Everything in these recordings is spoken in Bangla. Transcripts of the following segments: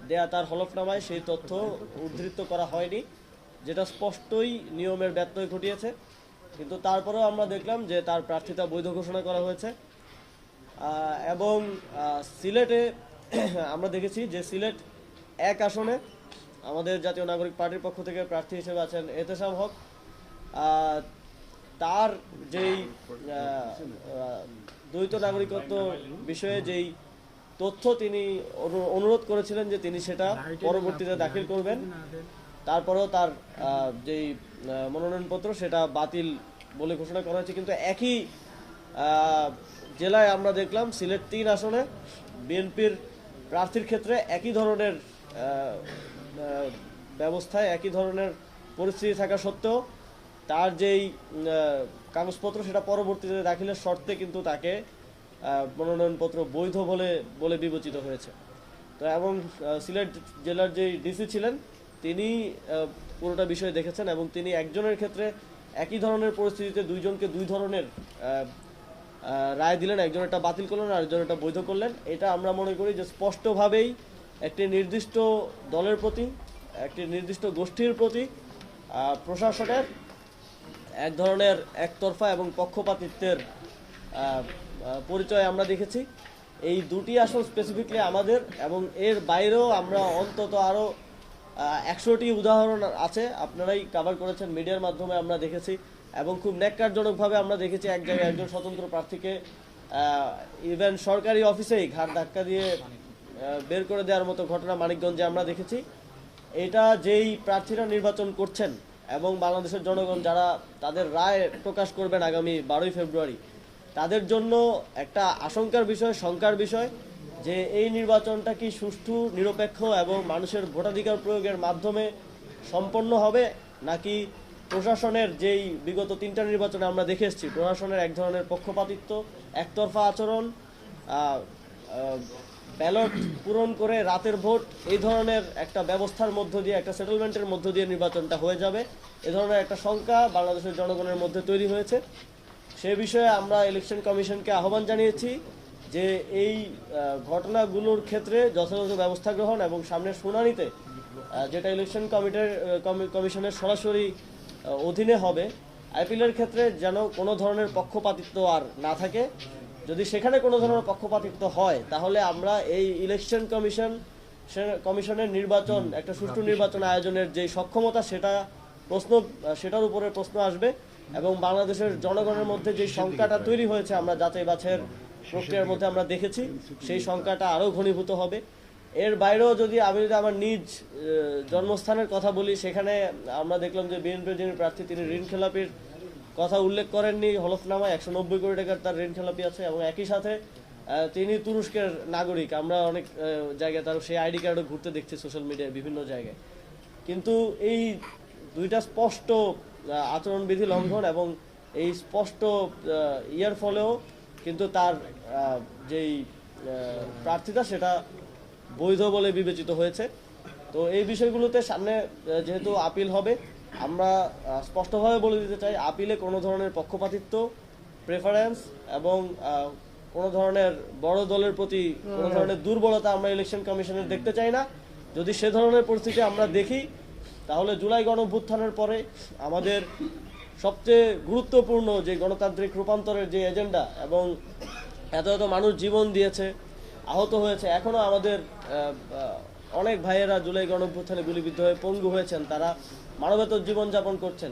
দেয়া তার হলফনামায় সেই তথ্য উদ্ধৃত করা হয়নি, যেটা স্পষ্টই নিয়মের ব্যত্যয় ঘটিয়েছে। কিন্তু তারপরেও আমরা দেখলাম যে তার প্রার্থিতা বৈধ ঘোষণা করা হয়েছে। এবং সিলেটে আমরা দেখেছি যে সিলেট 1 আসনে আমাদের জাতীয় নাগরিক পার্টির পক্ষ থেকে প্রার্থী হিসেবে আছেন এতেশাম হক। তার যেই দ্বৈত নাগরিকত্ব বিষয়ে যেই তথ্য তিনি অনুরোধ করেছিলেন যে তিনি সেটা পরবর্তীতে দাখিল করবেন, তারপরেও তার যেই মনোনয়নপত্র সেটা বাতিল বলে ঘোষণা করা হয়েছে। কিন্তু একই জেলায় আমরা দেখলাম সিলেট 3 আসনে বিএনপির প্রার্থীর ক্ষেত্রে একই ধরনের ব্যবস্থায়, একই ধরনের পরিস্থিতি থাকা সত্ত্বেও তার যেই কাগজপত্র সেটা পরবর্তীতে দাখিলের শর্তে কিন্তু তাকে মনোনয়নপত্র বৈধ বলে বিবেচিত হয়েছে। তো এবং সিলেট জেলার যেই ডিসি ছিলেন তিনি পুরোটা বিষয় দেখেছেন এবং তিনি একজনের ক্ষেত্রে একই ধরনের পরিস্থিতিতে দুইজনকে দুই ধরনের রায় দিলেন, একজনেরটা বাতিল করলেন আর একজনেরটা বৈধ করলেন। এটা আমরা মনে করি যে স্পষ্টভাবেই একটি নির্দিষ্ট দলের প্রতি, একটি নির্দিষ্ট গোষ্ঠীর প্রতি প্রশাসনের এক ধরনের একতরফা এবং পক্ষপাতিত্বের পরিচয় আমরা দেখেছি। এই দুটি আসন স্পেসিফিকলি আমাদের, এবং এর বাইরেও আমরা অন্তত আরও 100টি উদাহরণ আছে, আপনারাই কভার করেছেন, মিডিয়ার মাধ্যমে আমরা দেখেছি। এবং খুব ন্যাক্কারজনকভাবে আমরা দেখেছি এক জায়গায় একজন স্বতন্ত্র প্রার্থীকে ইভেন সরকারি অফিসেই ঘাট ধাক্কা দিয়ে বের করে দেওয়ার মতো ঘটনা মানিকগঞ্জে আমরা দেখেছি। এটা যেই প্রার্থীরা নির্বাচন করছেন এবং বাংলাদেশের জনগণ যারা তাদের রায় প্রকাশ করবেন আগামী 12ই ফেব্রুয়ারি, তাদের জন্য একটা আশঙ্কার বিষয়, শঙ্কার বিষয় যে এই নির্বাচনটা কি সুষ্ঠু, নিরপেক্ষ এবং মানুষের ভোটাধিকার প্রয়োগের মাধ্যমে সম্পন্ন হবে, নাকি প্রশাসনের যেই বিগত 3টা নির্বাচনে আমরা দেখে এসেছি প্রশাসনের এক ধরনের পক্ষপাতিত্ব, একতরফা আচরণ, ব্যালট পূরণ করে রাতের ভোট, এই ধরনের একটা ব্যবস্থার মধ্য দিয়ে, একটা সেটেলমেন্টের মধ্য দিয়ে নির্বাচনটা হয়ে যাবে, এ ধরনের একটা শঙ্কা বাংলাদেশের জনগণের মধ্যে তৈরি হয়েছে। সে বিষয়ে আমরা ইলেকশন কমিশনকে আহ্বান জানিয়েছি যে এই ঘটনাগুলোর ক্ষেত্রে যথাযথ ব্যবস্থা গ্রহণ এবং সামনের শুনানিতে যেটা ইলেকশন কমিশনের সরাসরি অধীনে হবে, আইপিএলের ক্ষেত্রে যেন কোনো ধরনের পক্ষপাতিত্ব আর না থাকে। যদি সেখানে কোনো ধরনের পক্ষপাতিত্ব হয় তাহলে আমরা এই ইলেকশন কমিশনের নির্বাচন, একটা সুষ্ঠু নির্বাচন আয়োজনের যে সক্ষমতা সেটার উপরে প্রশ্ন আসবে এবং বাংলাদেশের জনগণের মধ্যে যে শঙ্কাটা তৈরি হয়েছে আমরা যাচাই বাছাইয়ের প্রক্রিয়ার মধ্যে আমরা দেখেছি, সেই শঙ্কাটা আরও ঘনীভূত হবে। এর বাইরেও যদি আমার নিজ জন্মস্থানের কথা বলি, সেখানে আমরা দেখলাম যে বিএনপির যিনি প্রার্থী তিনি ঋণ খেলাপির কথা উল্লেখ করেননি হলফনামায়। 190 কোটি টাকার তার ঋণ খেলাপি আছে এবং একই সাথে তিনি তুরস্কের নাগরিক। আমরা অনেক জায়গায় তার সেই আইডি কার্ডও ঘুরতে দেখছি সোশ্যাল মিডিয়ায় বিভিন্ন জায়গায়। কিন্তু এই দুইটা স্পষ্ট আচরণবিধি লঙ্ঘন এবং এই স্পষ্ট ইয়ার ফলেও কিন্তু তার যেই প্রার্থিতা সেটা বৈধ বলে বিবেচিত হয়েছে। তো এই বিষয়গুলোতে সামনে যেহেতু আপিল হবে, আমরা স্পষ্টভাবে বলে দিতে চাই আপিলে কোনো ধরনের পক্ষপাতিত্ব, প্রেফারেন্স এবং কোনো ধরনের বড় দলের প্রতি কোনো ধরনের দুর্বলতা আমরা ইলেকশন কমিশনের দেখতে চাই না। যদি সে ধরনের পরিস্থিতি আমরা দেখি তাহলে জুলাই গণঅভ্যুত্থানের পরে আমাদের সবচেয়ে গুরুত্বপূর্ণ যে গণতান্ত্রিক রূপান্তরের যে এজেন্ডা, এবং এত মানুষ জীবন দিয়েছে, আহত হয়েছে, এখনও আমাদের অনেক ভাইয়েরা জুলাই গণঅভ্যুত্থানে গুলিবিদ্ধ হয়ে পঙ্গু হয়েছেন, তারা মানবেতর জীবনযাপন করছেন।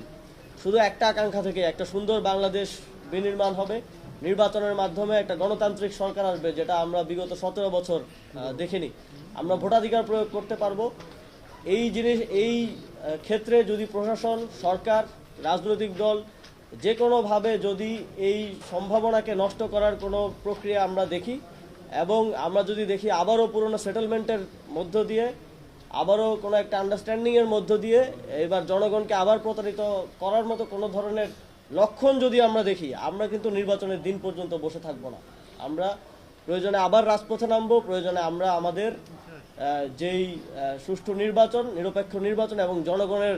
শুধু একটা আকাঙ্ক্ষা থেকে একটা সুন্দর বাংলাদেশ বিনির্মাণ হবে, নির্বাচনের মাধ্যমে একটা গণতান্ত্রিক সরকার আসবে, যেটা আমরা বিগত 17 বছর দেখিনি। আমরা ভোটাধিকার প্রয়োগ করতে পারবো। এই ক্ষেত্রে যদি প্রশাসন, সরকার, রাজনৈতিক দল যে কোনোভাবে যদি এই সম্ভাবনাকে নষ্ট করার কোনো প্রক্রিয়া আমরা দেখি, এবং আমরা যদি দেখি আবারও পুরনো সেটেলমেন্টের মধ্য দিয়ে, আবারও কোনো একটা আন্ডারস্ট্যান্ডিংয়ের মধ্য দিয়ে এবার জনগণকে আবার প্রতারিত করার মতো কোনো ধরনের লক্ষণ যদি আমরা দেখি, আমরা কিন্তু নির্বাচনের দিন পর্যন্ত বসে থাকবো না। আমরা প্রয়োজনে আবার রাজপথে নামবো, প্রয়োজনে আমরা আমাদের যেই সুষ্ঠু নির্বাচন, নিরপেক্ষ নির্বাচন এবং জনগণের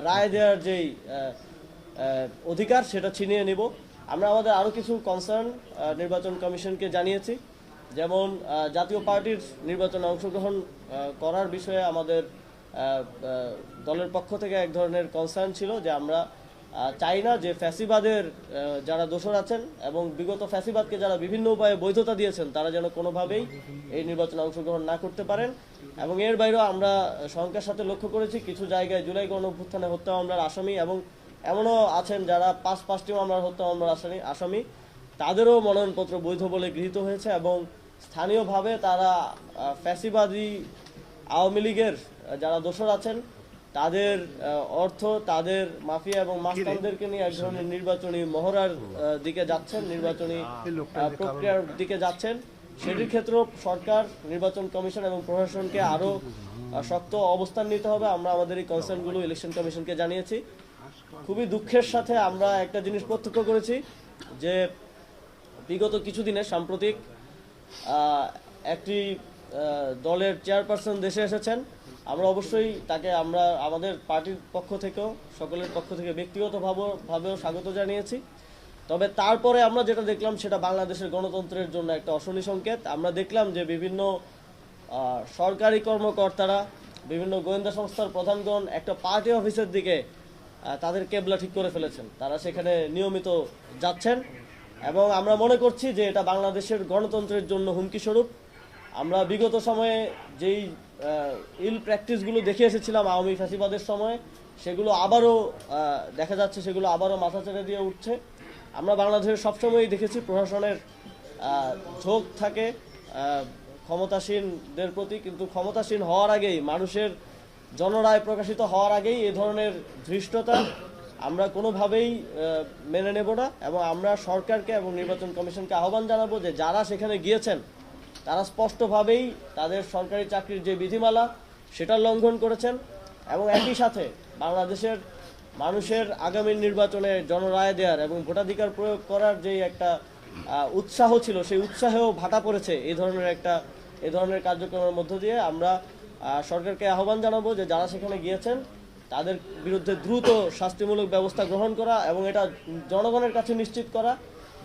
রায় দেওয়ার যেই অধিকার সেটা ছিনিয়ে নিব। আমরা আমাদের আরও কিছু কনসার্ন নির্বাচন কমিশনকে জানিয়েছি। যেমন জাতীয় পার্টির নির্বাচনে অংশগ্রহণ করার বিষয়ে আমাদের দলের পক্ষ থেকে এক ধরনের কনসার্ন ছিল যে আমরা চাই না যে ফ্যাসিবাদের যারা দোষর আছেন এবং বিগত ফ্যাসিবাদকে যারা বিভিন্ন উপায়ে বৈধতা দিয়েছেন তারা যেন কোনোভাবেই এই নির্বাচনে অংশগ্রহণ না করতে পারেন। এবং এর বাইরেও আমরা শঙ্কার সাথে লক্ষ্য করেছি কিছু জায়গায় জুলাই গণঅভ্যুত্থানে হত্যা মামলার আসামি এবং এমনও আছেন যারা পাঁচটি মামলার হত্যা মামলার আসামি তাদেরও মনোনয়নপত্র বৈধ বলে গৃহীত হয়েছে এবং স্থানীয়ভাবে তারা ফ্যাসিবাদী আওয়ামী লীগের যারা দোষর আছেন তাদের অর্থ, তাদের মাফিয়া এবং মাস্তানদেরকে নিয়ে এক ধরনের নির্বাচনী মহড়ার দিকে যাচ্ছেন, নির্বাচনী প্রক্রিয়ার দিকে যাচ্ছেন। সেটির ক্ষেত্রেও সরকার, নির্বাচন কমিশন এবং প্রশাসনকে আরও শক্ত অবস্থান নিতে হবে। আমরা আমাদের এই কনসার্নগুলো ইলেকশন কমিশনকে জানিয়েছি। খুবই দুঃখের সাথে আমরা একটা জিনিস প্রত্যক্ষ করেছি যে বিগত কিছুদিনে সাম্প্রতিক একটি দলের চেয়ারপারসন দেশে এসেছেন। আমরা অবশ্যই তাকে আমাদের পার্টির পক্ষ থেকেও সকলের পক্ষ থেকে ব্যক্তিগতভাবেও স্বাগত জানিয়েছি। তবে তারপরে আমরা যেটা দেখলাম সেটা বাংলাদেশের গণতন্ত্রের জন্য একটা অশনি সংকেত। আমরা দেখলাম যে বিভিন্ন সরকারি কর্মকর্তারা, বিভিন্ন গোয়েন্দা সংস্থার প্রধানগণ একটা পার্টি অফিসের দিকে তাদের কেবলা ঠিক করে ফেলেছেন। তারা সেখানে নিয়মিত যাচ্ছেন এবং আমরা মনে করছি যে এটা বাংলাদেশের গণতন্ত্রের জন্য হুমকি স্বরূপ। আমরা বিগত সময়ে যেই ইল প্র্যাকটিসগুলো দেখে এসেছিলাম আওয়ামী ফ্যাসিবাদের সময়, সেগুলো আবারও দেখা যাচ্ছে, সেগুলো আবারও মাথা চেড়ে দিয়ে উঠছে। আমরা বাংলাদেশে সবসময়ই দেখেছি প্রশাসনের ঝোঁক থাকে ক্ষমতাসীনদের প্রতি, কিন্তু ক্ষমতাসীন হওয়ার আগেই, মানুষের জনরায় প্রকাশিত হওয়ার আগেই এ ধরনের ধৃষ্টতা আমরা কোনোভাবেই মেনে নেব না। এবং আমরা সরকারকে এবং নির্বাচন কমিশনকে আহ্বান জানাবো যে যারা সেখানে গিয়েছেন তারা স্পষ্টভাবেই তাদের সরকারি চাকরির যে বিধিমালা সেটা লঙ্ঘন করেছেন এবং একই সাথে বাংলাদেশের মানুষের আগামী নির্বাচনে জনরায় দেওয়ার এবং ভোটাধিকার প্রয়োগ করার যে একটা উৎসাহ ছিল, সেই উৎসাহেও ভাটা পড়েছে এই ধরনের কার্যক্রমের মধ্য দিয়ে। আমরা সরকারকে আহ্বান জানাবো যে যারা সেখানে গিয়েছেন তাদের বিরুদ্ধে দ্রুত শাস্তিমূলক ব্যবস্থা গ্রহণ করা এবং এটা জনগণের কাছে নিশ্চিত করা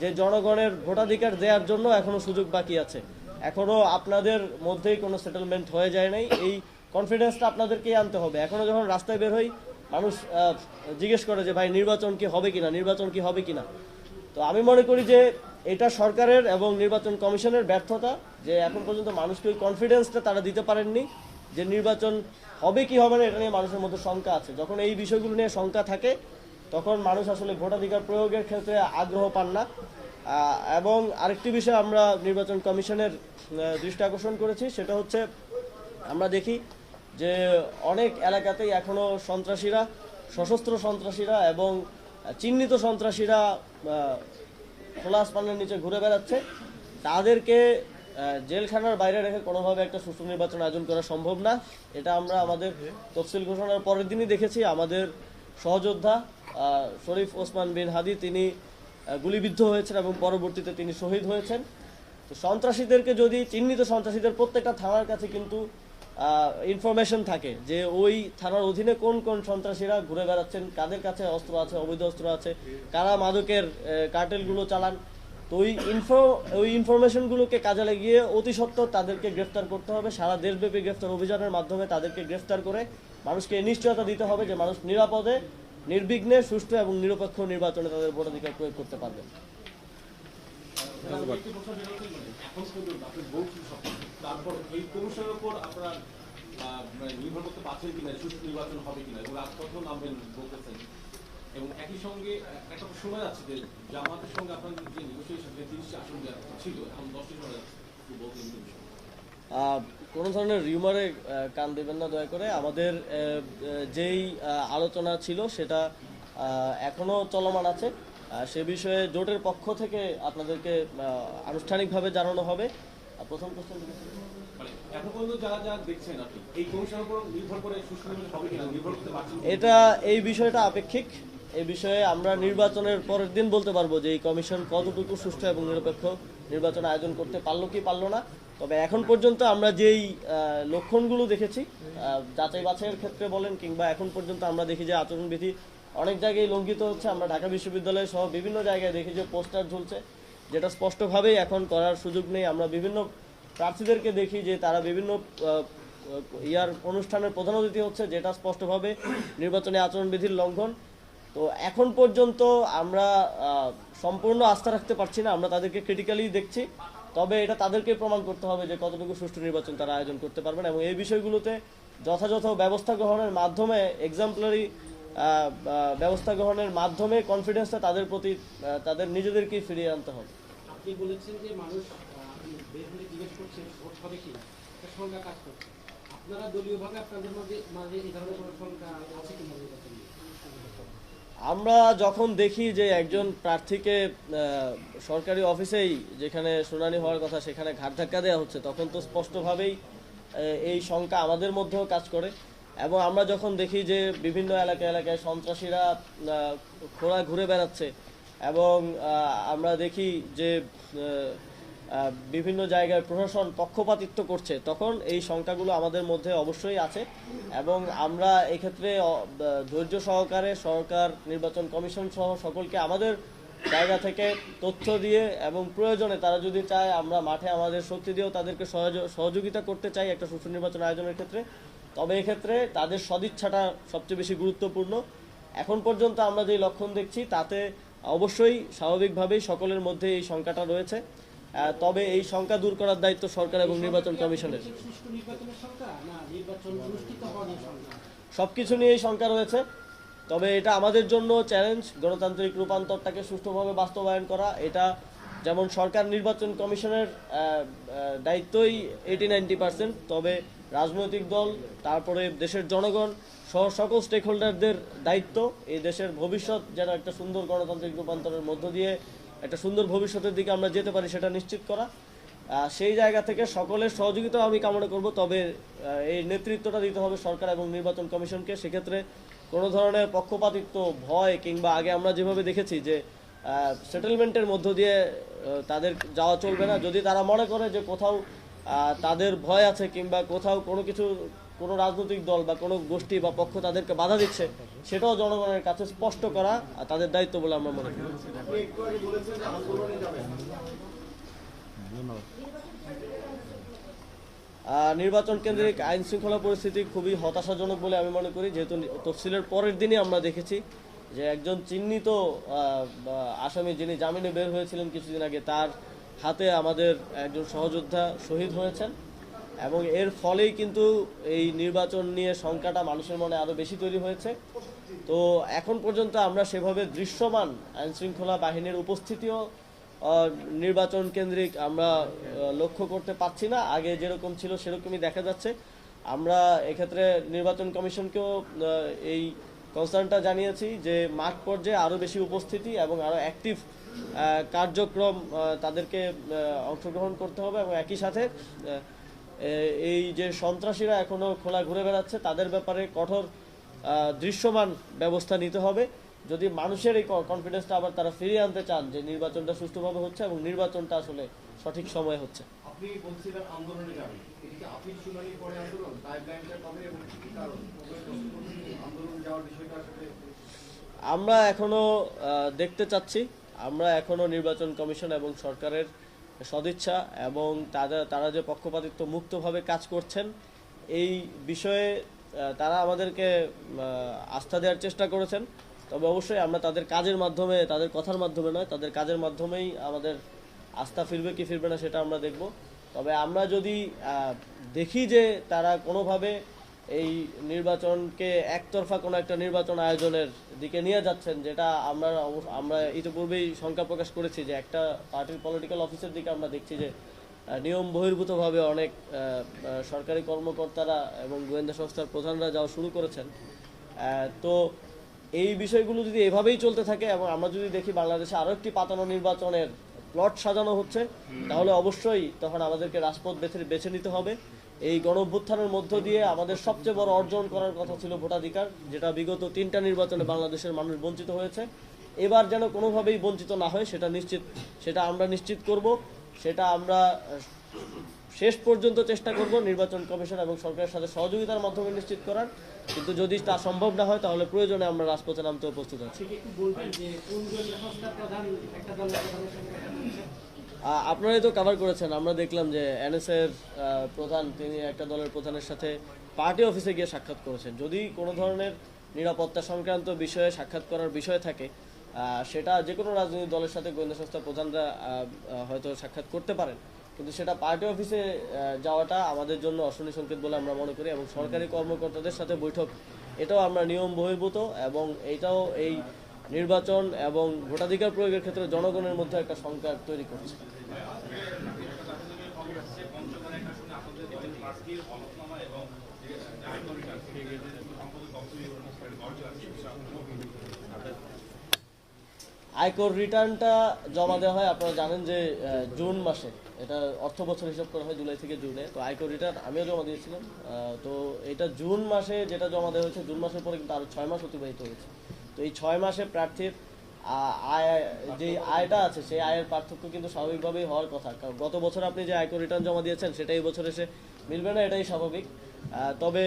যে জনগণের ভোটাধিকার দেওয়ার জন্য এখনো সুযোগ বাকি আছে, এখনো আপনাদের মধ্যেই কোনো সেটেলমেন্ট হয়ে যায় নাই। এই কনফিডেন্সটা আপনাদেরকেই আনতে হবে। এখনো যখন রাস্তায় বের হই মানুষ জিজ্ঞেস করে যে ভাই নির্বাচন কি হবে কিনা। তো আমি মনে করি যে এটা সরকারের এবং নির্বাচন কমিশনের ব্যর্থতা যে এখন পর্যন্ত মানুষকে ওই কনফিডেন্সটা তারা দিতে পারেননি যে নির্বাচন হবে কি হবে না এটা নিয়ে মানুষের মধ্যে শঙ্কা আছে। যখন এই বিষয়গুলো নিয়ে শঙ্কা থাকে তখন মানুষ আসলে ভোটাধিকার প্রয়োগের ক্ষেত্রে আগ্রহ পান না। এবং আরেকটি বিষয় আমরা নির্বাচন কমিশনের দৃষ্টি আকর্ষণ করেছি, সেটা হচ্ছে আমরা দেখি যে অনেক এলাকাতেই এখনও সন্ত্রাসীরা, সশস্ত্র সন্ত্রাসীরা এবং চিহ্নিত সন্ত্রাসীরা খোলা আসমানের নিচে ঘুরে বেড়াচ্ছে। তাদেরকে জেলখানার বাইরে রেখে কোনোভাবে একটা সুষ্ঠু নির্বাচন আয়োজন করা সম্ভব না। এটা আমরা আমাদের তফসিল ঘোষণার পরের দিনই দেখেছি। আমাদের সহযোদ্ধা শরীফ ওসমান বিন হাদি তিনি গুলিবিদ্ধ হয়েছেন এবং পরবর্তীতে তিনি শহীদ হয়েছেন। তো সন্ত্রাসীদেরকে যদি, চিহ্নিত সন্ত্রাসীদের প্রত্যেকটা থানার কাছে কিন্তু ইনফরমেশন থাকে যে ওই থানার অধীনে কোন কোন সন্ত্রাসীরা ঘুরে বেড়াচ্ছেন, কাদের কাছে অস্ত্র আছে, অবৈধ অস্ত্র আছে, কারা মাদকের কার্টেলগুলো চালান। তো ওই ইনফরমেশনগুলোকে কাজে লাগিয়ে অতি সত্বর তাদেরকে গ্রেফতার করতে হবে। সারা দেশব্যাপী গ্রেফতার অভিযানের মাধ্যমে তাদেরকে গ্রেফতার করে মানুষকে নিশ্চয়তা দিতে হবে যে মানুষ নিরাপদে, নির্বিঘ্নে, সুষ্ঠু এবং নিরপেক্ষ নির্বাচনে তাদের ভোটাধিকার প্রয়োগ করতে পারবে। তারপর এই কমিশনের উপর আপনারা নির্ভর করতে পারছেন কিনা, সুষ্ঠু নির্বাচন হবে কিনা, এগুলো আজ কত নামবেন বলতেছেন। এবং একই সঙ্গে একটা শোনা যাচ্ছে যে জামাতের সঙ্গে আপনার যে নেগোসিয়েশন, যে 30টি আসন ছিল এখন 10টি শোনা যাচ্ছে, একটু বলতেন। কোনো ধরনের রিউমারে কান দেবেন না দয়া করে। আমাদের যেই আলোচনা ছিল সেটা এখনো চলমান আছে। সে বিষয়ে জোটের পক্ষ থেকে আপনাদেরকে আনুষ্ঠানিকভাবে জানানো হবে। প্রথম কোশ্চেন এখন পর্যন্ত যা দেখছেন আপনি এই কমিশনের উপর নির্ভর করে সুষ্ঠু নির্বাচন হবে কিনা নির্ভর করতে পারছেন, এই বিষয়টা আপেক্ষিক। এই বিষয়ে আমরা নির্বাচনের পরের দিন বলতে পারবো যে এই কমিশন কতটুকু সুষ্ঠু এবং নিরপেক্ষ নির্বাচন আয়োজন করতে পারলো কি পারলো না। তবে এখন পর্যন্ত আমরা যেই লক্ষণগুলো দেখেছি যাচাই বাছাইয়ের ক্ষেত্রে বলেন কিংবা এখন পর্যন্ত আমরা দেখি যে আচরণবিধি অনেক জায়গায় লঙ্ঘিত হচ্ছে। আমরা ঢাকা বিশ্ববিদ্যালয় সহ বিভিন্ন জায়গায় দেখি যে পোস্টার ঝুলছে, যেটা স্পষ্টভাবেই এখন করার সুযোগ নেই। আমরা বিভিন্ন প্রার্থীদেরকে দেখি যে তারা বিভিন্ন অনুষ্ঠানের প্রধান অতিথি হচ্ছে, যেটা স্পষ্টভাবে নির্বাচনী আচরণবিধির লঙ্ঘন। তো এখন পর্যন্ত আমরা সম্পূর্ণ আস্থা রাখতে পারছি না, আমরা তাদেরকে ক্রিটিক্যালি দেখছি। তবে এটা তাদেরকে প্রমাণ করতে হবে যে কতটুকু সুষ্ঠু নির্বাচন তারা আয়োজন করতে পারবেন, এবং এই বিষয়গুলোতে যথাযথ ব্যবস্থা গ্রহণের মাধ্যমে, এক্সাম্পলারি ব্যবস্থা গ্রহণের মাধ্যমে কনফিডেন্সটা তাদের প্রতি তাদের নিজেদেরকেই ফিরিয়ে আনতে হবে। আপনি বলেছেন যে মানুষ বেসিক্যালি জিজ্ঞেস করছে ভোট হবে কি একটা সংখ্যা কাজ করছে, আপনারা দলীয়ভাবে আপনাদের মাঝে এই ধরনের কোনো সংখ্যা আছে কিনা? আমরা যখন দেখি যে একজন প্রার্থীকে সরকারি অফিসেই যেখানে শুনানি হওয়ার কথা সেখানে ঘাট ধাক্কা দেওয়া হচ্ছে, তখন তো স্পষ্টভাবেই এই শঙ্কা আমাদের মধ্যেও কাজ করে। এবং আমরা যখন দেখি যে বিভিন্ন এলাকায় সন্ত্রাসীরা খোঁড়া ঘুরে বেড়াচ্ছে, এবং আমরা দেখি যে বিভিন্ন জায়গায় প্রশাসন পক্ষপাতিত্ব করছে, তখন এই শঙ্কাগুলো আমাদের মধ্যে অবশ্যই আছে। এবং আমরা এক্ষেত্রে ধৈর্য সহকারে সরকার, নির্বাচন কমিশন সহ সকলকে আমাদের জায়গা থেকে তথ্য দিয়ে, এবং প্রয়োজনে তারা যদি চায় আমরা মাঠে আমাদের শক্তি দিয়েও তাদেরকে সহযোগিতা করতে চাই একটা সুষ্ঠু নির্বাচন আয়োজনের ক্ষেত্রে। তবে এক্ষেত্রে তাদের সদিচ্ছাটা সবচেয়ে বেশি গুরুত্বপূর্ণ। এখন পর্যন্ত আমরা যে লক্ষণ দেখছি তাতে অবশ্যই স্বাভাবিকভাবেই সকলের মধ্যে এই শঙ্কাটা রয়েছে। তবে এই শঙ্কা দূর করার দায়িত্ব সরকার এবং নির্বাচন কমিশনের। সুষ্ঠু নির্বাচনের সংখ্যা না নির্বাচন অনুষ্ঠিত হওয়ার সংখ্যা, সবকিছু নিয়েই শঙ্কা রয়েছে। তবে এটা আমাদের জন্য চ্যালেঞ্জ, গণতান্ত্রিক রূপান্তরটাকে সুষ্ঠুভাবে বাস্তবায়ন করা। এটা যেমন সরকার, নির্বাচন কমিশনের দায়িত্বই 80-90%, তবে রাজনৈতিক দল, তারপরে দেশের জনগণ সহ সকল স্টেক হোল্ডারদের দায়িত্ব এই দেশের ভবিষ্যৎ যেন একটা সুন্দর গণতান্ত্রিক রূপান্তরের মধ্য দিয়ে একটা সুন্দর ভবিষ্যতের দিকে আমরা যেতে পারি সেটা নিশ্চিত করা। সেই জায়গা থেকে সকলের সহযোগিতা আমি কামনা করব। তবে এই নেতৃত্বটা দিতে হবে সরকার এবং নির্বাচন কমিশনকে। সেক্ষেত্রে কোনো ধরনের পক্ষপাতিত্ব, ভয়, কিংবা আগে আমরা যেভাবে দেখেছি যে সেটেলমেন্টের মধ্য দিয়ে তাদের যাওয়া চলবে না। যদি তারা মনে করে যে কোথাও তাদের ভয় আছে, কিংবা কোথাও কোনো রাজনৈতিক দল বা কোনো গোষ্ঠী বা পক্ষ তাদেরকে বাধা দিচ্ছে, সেটাও জনগণের কাছে স্পষ্ট করা তাদের দায়িত্ব বলে আমরা মনে করি। নির্বাচন কেন্দ্রিক আইন শৃঙ্খলা পরিস্থিতি খুবই হতাশাজনক বলে আমি মনে করি, যেহেতু তফসিলের পরের দিনই আমরা দেখেছি যে একজন চিহ্নিত আসামি, যিনি জামিনে বের হয়েছিলেন কিছুদিন আগে, তার হাতে আমাদের একজন সহযোদ্ধা শহীদ হয়েছেন। এবং এর ফলেই কিন্তু এই নির্বাচন নিয়ে শঙ্কাটা মানুষের মনে আরও বেশি তৈরি হয়েছে। তো এখন পর্যন্ত আমরা সেভাবে দৃশ্যমান আইনশৃঙ্খলা বাহিনীর উপস্থিতিও নির্বাচন কেন্দ্রিক আমরা লক্ষ্য করতে পারছি না। আগে যেরকম ছিল সেরকমই দেখা যাচ্ছে। আমরা এক্ষেত্রে নির্বাচন কমিশনকেও এই কনসার্নটা জানিয়েছি যে মাঠ পর্যায়ে আরও বেশি উপস্থিতি এবং আরও অ্যাক্টিভ কার্যক্রম তাদেরকে অংশগ্রহণ করতে হবে। এবং একই সাথে এই যে সন্ত্রাসীরা এখনও খোলা ঘুরে বেড়াচ্ছে, তাদের ব্যাপারে কঠোর দৃশ্যমান ব্যবস্থা নিতে হবে, যদি মানুষের এই কনফিডেন্সটা আবার তারা ফিরিয়ে আনতে চান যে নির্বাচনটা সুষ্ঠুভাবে হচ্ছে এবং নির্বাচনটা আসলে সঠিক সময়ে হচ্ছে। আপনি বলছিলেন আন্দোলনে যাবেন, এদিকে আপিল শুনানির পরে আন্দোলন, টাইমলাইনটা কবে এবং কি কারণ আন্দোলন যাওয়ার বিষয়টা আসলে আমরা এখনো দেখতে চাচ্ছি। আমরা এখনো নির্বাচন কমিশন এবং সরকারের সদিচ্ছা এবং তারা যে পক্ষপাতিত্ব মুক্তভাবে কাজ করছেন এই বিষয়ে তারা আমাদেরকে আস্থা দেওয়ার চেষ্টা করেছেন। তবে অবশ্যই আমরা তাদের কাজের মাধ্যমে, তাদের কথার মাধ্যমে নয়, তাদের কাজের মাধ্যমেই আমাদের আস্থা ফিরবে কি ফিরবে না সেটা আমরা দেখব। তবে আমরা যদি দেখি যে তারা কোনোভাবে এই নির্বাচনকে একতরফা কোনো একটা নির্বাচন আয়োজনের দিকে নিয়ে যাচ্ছেন, যেটা আমরা ইতিপূর্বেই শঙ্কা প্রকাশ করেছি যে একটা পার্টির পলিটিক্যাল অফিসের দিকে আমরা দেখছি যে নিয়ম বহির্ভূতভাবে অনেক সরকারি কর্মকর্তারা এবং গোয়েন্দা সংস্থার প্রধানরা যাওয়া শুরু করেছেন। তো এই বিষয়গুলো যদি এভাবেই চলতে থাকে এবং আমরা যদি দেখি বাংলাদেশে আরও একটি পাতানো নির্বাচনের প্লট সাজানো হচ্ছে, তাহলে অবশ্যই তখন আমাদেরকে রাজপথ বেছে নিতে হবে। এই গণঅভ্যুত্থানের মধ্য দিয়ে আমাদের সবচেয়ে বড় অর্জন করার কথা ছিল ভোটাধিকার, যেটা বিগত 3টা নির্বাচনে বাংলাদেশের মানুষ বঞ্চিত হয়েছে। এবার যেন কোনোভাবেই বঞ্চিত না হয় সেটা আমরা নিশ্চিত করব। সেটা আমরা শেষ পর্যন্ত চেষ্টা করব নির্বাচন কমিশন এবং সরকারের সাথে সহযোগিতার মাধ্যমে নিশ্চিত করার, কিন্তু যদি তা সম্ভব না হয় তাহলে প্রয়োজনে আমরা রাজপথে নামতেও প্রস্তুত আছি। ঠিক একটু বলবেন যে কোন গোয়েন্দা সংস্থার প্রধান একটা দলের প্রধানের সঙ্গে দেখা করছেন? আপনারাই তো কভার করেছেন, আমরা দেখলাম যে এনএসএর প্রধান তিনি একটা দলের প্রধানের সাথে পার্টি অফিসে গিয়ে সাক্ষাৎ করেছেন। যদি কোনো ধরনের নিরাপত্তা সংক্রান্ত বিষয়ে সাক্ষাৎ করার বিষয় থাকে, সেটা যে কোনো রাজনৈতিক দলের সাথে গোয়েন্দা সংস্থার প্রধানরা হয়তো সাক্ষাৎ করতে পারেন, কিন্তু সেটা পার্টি অফিসে যাওয়াটা আমাদের জন্য অশনি সংকেত বলে আমরা মনে করি। এবং সরকারি কর্মকর্তাদের সাথে বৈঠক, এটাও আমরা নিয়ম বহির্ভূত, এবং এইটাও এই নির্বাচন এবং ভোটাধিকার প্রয়োগের ক্ষেত্রে জনগণের মধ্যে একটা সংকট তৈরি করছে। আয়কর রিটার্নটা জমা দেওয়া হয়, আপনারা জানেন যে জুন মাসে, এটা অর্থ বছর হিসাব করা হয় জুলাই থেকে জুনে। তো আয়কর রিটার্ন আমিও জমা দিয়েছিলাম। তো এটা জুন মাসে যেটা জমা দেওয়া হয়েছে, জুন মাসের পরে কিন্তু আরও 6 মাস অতিবাহিত হয়েছে। তো এই 6 মাসে প্রার্থীর আয়, যে আয়টা আছে সেই আয়ের পার্থক্য কিন্তু স্বাভাবিকভাবেই হওয়ার কথা। কারণ গত বছর আপনি যে আয়কর রিটার্ন জমা দিয়েছেন সেটা এই বছর এসে মিলবে না, এটাই স্বাভাবিক। তবে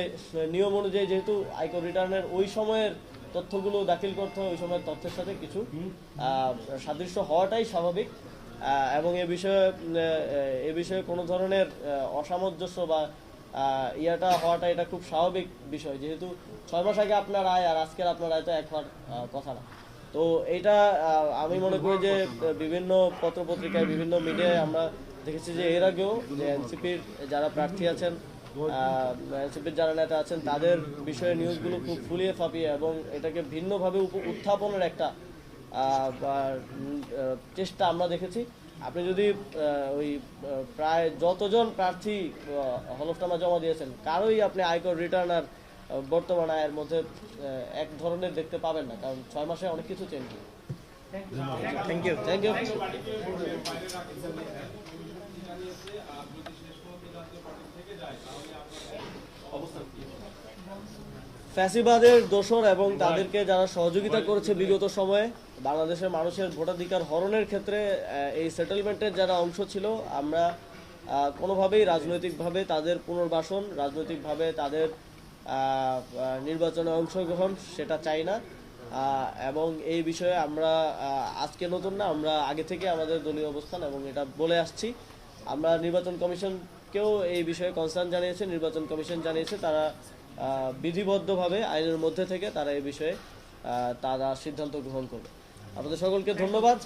নিয়ম অনুযায়ী যেহেতু আয়কর রিটার্নের ওই সময়ের তথ্যগুলো দাখিল করতে হয়, ওই সময়ের তথ্যের সাথে কিছু সাদৃশ্য হওয়াটাই স্বাভাবিক। এবং এ বিষয়ে কোনো ধরনের অসামঞ্জস্য বা ইয়াটা হওয়াটা এটা খুব স্বাভাবিক বিষয়, যেহেতু 6 মাস আগে আপনার আয় আর আজকের আপনার আয় তো এক হওয়ার কথা না। তো এইটা আমি মনে করি যে বিভিন্ন পত্রপত্রিকায়, বিভিন্ন মিডিয়ায় আমরা দেখেছি যে এর আগেও যে এনসিপির যারা প্রার্থী আছেন, এনসিপির যারা নেতা আছেন, তাদের বিষয়ে নিউজগুলো খুব ফুলিয়ে ফাঁপিয়ে এবং এটাকে ভিন্নভাবে উত্থাপনের একটা চেষ্টা আমরা দেখেছি। আপনি যদি ওই প্রায় যতজন প্রার্থী হলফনামা জমা দিয়েছেন, কারোই আপনি আয়কর রিটার্ন আর বর্তমান আয়ের মধ্যে এক ধরনের দেখতে পাবেন না, কারণ 6 মাসে অনেক কিছু চেঞ্জ হয়। Thank you. ফ্যাসিবাদের দোসর এবং তাদেরকে যারা সহযোগিতা করেছে বিগত সময়ে বাংলাদেশের মানুষের ভোটাধিকার হরণের ক্ষেত্রে, এই সেটেলমেন্টের যারা অংশ ছিল, আমরা কোনোভাবেই রাজনৈতিকভাবে তাদের পুনর্বাসন, রাজনৈতিকভাবে তাদের নির্বাচনে অংশগ্রহণ সেটা চাই না। এবং এই বিষয়ে আমরা আজকে নতুন না, আমরা আগে থেকে আমাদের দলীয় অবস্থান এবং এটা বলে আসছি। আমরা নির্বাচন কমিশনকেও এই বিষয়ে কনসার্ন জানিয়েছে, নির্বাচন কমিশন জানিয়েছে, তারা বিধিবদ্ধভাবে আইনের মধ্যে থেকে তারা এই বিষয়ে তারা সিদ্ধান্ত গ্রহণ করবে। আপনাদের সকলকে ধন্যবাদ।